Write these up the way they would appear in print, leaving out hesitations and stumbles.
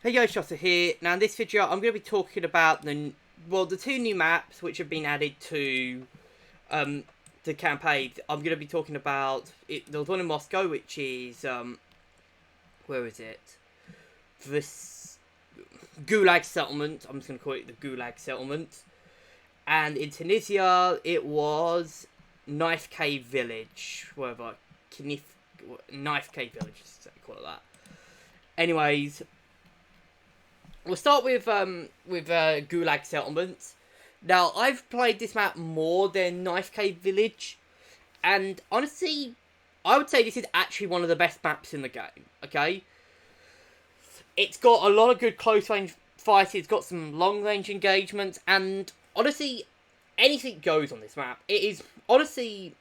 Hey guys, Shotta here. Now in this video I'm going to be talking about the two new maps which have been added to the campaign. I'm going to be talking about it. There was one in Moscow which is where is it? This Gulag settlement. I'm just going to call it the Gulag settlement. And in Tunisia it was Knife Cave Village, whatever. Knife Cave Village, call it that. Anyways, we'll start with Gulag Settlement. Now, I've played this map more than Knife Cave Village, and honestly, I would say this is actually one of the best maps in the game, okay? It's got a lot of good close-range fights, it's got some long-range engagements, and honestly, anything goes on this map. It is, honestly,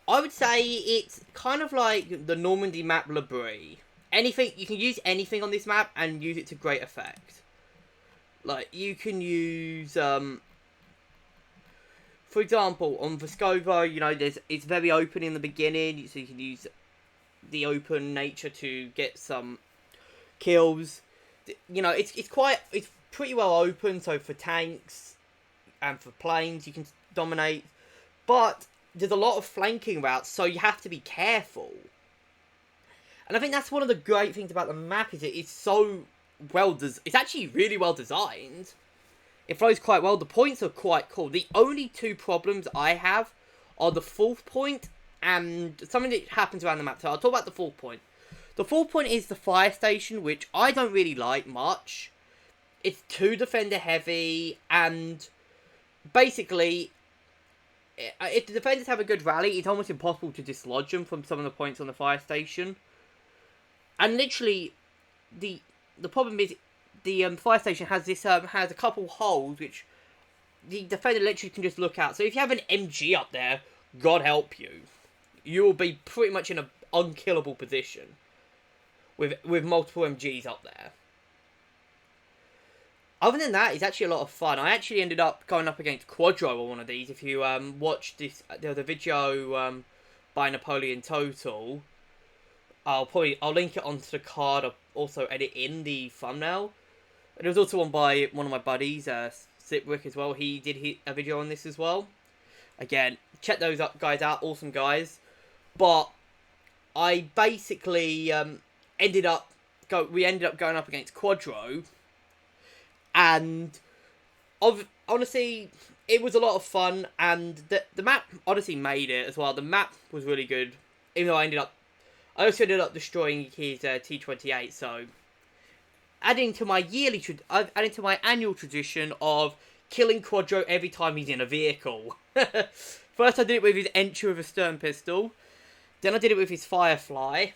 I would say it's kind of like the Normandy map Le Brie. Anything, you can use anything on this map and use it to great effect. Like, you can use, for example, on Vescovo, you know, it's very open in the beginning, so you can use the open nature to get some kills. You know, it's pretty well open, so for tanks and for planes, you can dominate. But there's a lot of flanking routes, so you have to be careful. And I think that's one of the great things about the map, is it's so it's actually really well designed. It flows quite well. The points are quite cool. The only two problems I have are the fourth point and something that happens around the map. So I'll talk about the fourth point. The fourth point is the fire station, which I don't really like much. It's too defender heavy, and basically, if the defenders have a good rally, it's almost impossible to dislodge them from some of the points on the fire station. And literally, the problem is the fire station has this has a couple holes which the defender literally can just look out. So if you have an MG up there, God help you, you will be pretty much in an unkillable position with multiple MGs up there. Other than that, it's actually a lot of fun. I actually ended up going up against Quadro on one of these. If you watched this, there was a video by Napoleon Total. I'll link it onto the card. I'll also edit in the thumbnail. And there was also one by one of my buddies, Sipwick as well. He did a video on this as well. Again, check those guys out. Awesome guys. But I basically ended up going up against Quadro. And honestly, it was a lot of fun. And the map honestly made it as well. The map was really good. Even though I also ended up destroying his T-28, so adding to my annual tradition of killing Quadro every time he's in a vehicle. First I did it with his entry with a stern pistol, then I did it with his Firefly,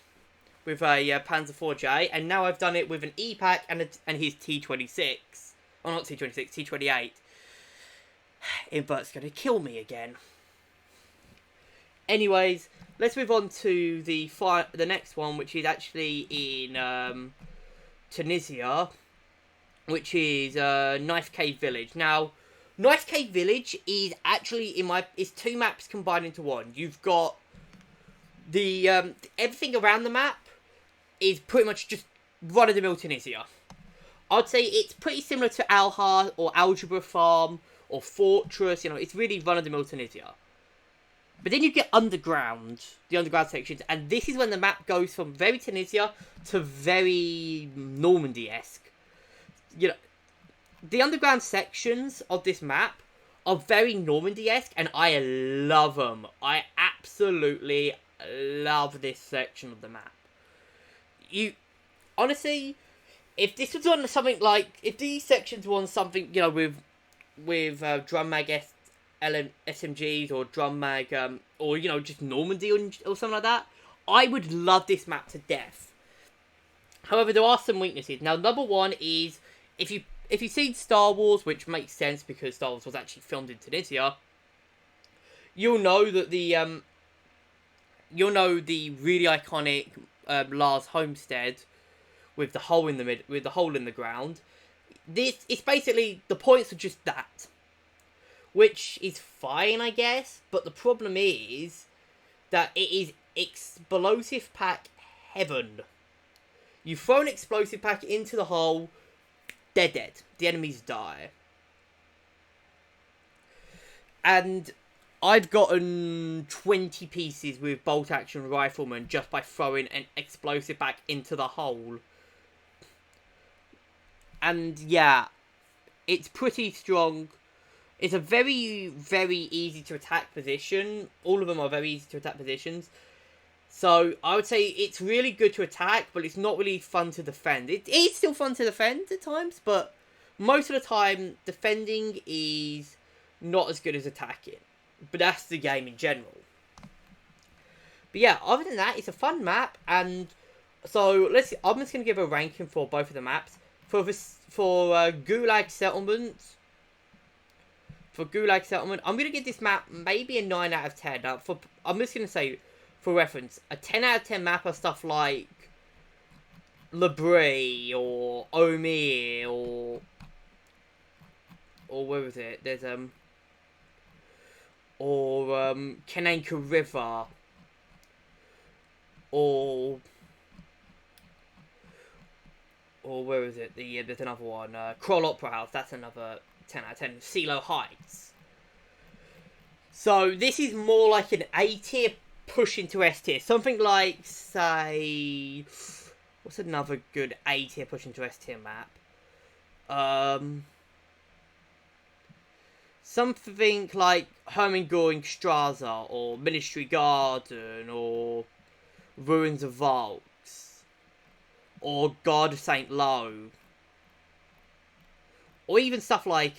with a Panzer 4J, and now I've done it with an E-Pack and his T-26. Oh, not T-26, T-28. Invert's gonna kill me again. Anyways, let's move on to the next one, which is actually in Tunisia, which is Knife Cave Village. Now, Knife Cave Village is actually it's two maps combined into one. You've got the everything around the map is pretty much just run-of-the-mill Tunisia. I'd say it's pretty similar to Alha or Algebra Farm or Fortress. You know, it's really run-of-the-mill Tunisia. But then you get the underground sections, and this is when the map goes from very Tunisia to very Normandy-esque. You know, the underground sections of this map are very Normandy-esque, and I love them. I absolutely love this section of the map. Honestly, if this was on something like, if these sections were on something, you know, with Drum Mag SMGs or Drum Mag, or, you know, just Normandy or something like that, I would love this map to death. However, there are some weaknesses. Now, number one is, if you've seen Star Wars, which makes sense because Star Wars was actually filmed in Tunisia, you'll know that the really iconic Lars Homestead with the hole in the ground. It's basically, the points are just that, which is fine, I guess, but the problem is that it is explosive pack heaven. You throw an explosive pack into the hole, they're dead. The enemies die. And I've gotten 20 pieces with bolt action rifleman just by throwing an explosive pack into the hole. And yeah, it's pretty strong. It's a very, very easy to attack position. All of them are very easy to attack positions. So I would say it's really good to attack, but it's not really fun to defend. It is still fun to defend at times, but most of the time, defending is not as good as attacking. But that's the game in general. But yeah, other than that, it's a fun map, and so I'm just gonna give a ranking for both of the maps. For Gulag Settlement, I'm gonna give this map maybe a 9 out of 10. Now, I'm just gonna say, for reference, a 10 out of 10 map are stuff like Labrie or Omir or where was it? There's Kananka River or where is it? There's another one. Kroll Opera House. That's another 10 out of 10. CeeLo Heights. So this is more like an A tier push into S tier. Something like, say, what's another good A tier push into S tier map? Something like Hermingor Straza or Ministry Garden or Ruins of Volks or God of St. Lo, or even stuff like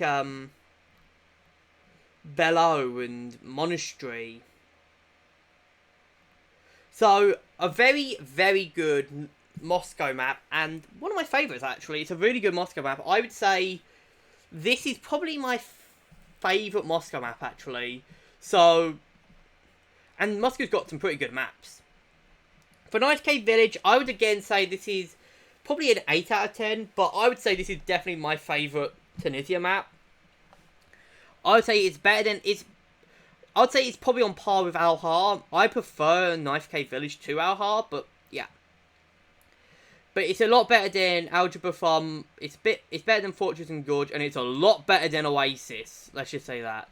Bellow and Monastery. So a very, very good Moscow map, and one of my favourites actually. It's a really good Moscow map. I would say this is probably my favourite Moscow map actually. So, and Moscow's got some pretty good maps. For Knights Cave Village, I would again say this is probably an 8 out of 10, but I would say this is definitely my favourite Tunisia map. I would say it's better than I'd say it's probably on par with Al-Har. I prefer Knife Cave Village to Al-Har, but yeah. But it's a lot better than Algebra Farm. It's better than Fortress and Gorge, and it's a lot better than Oasis. Let's just say that.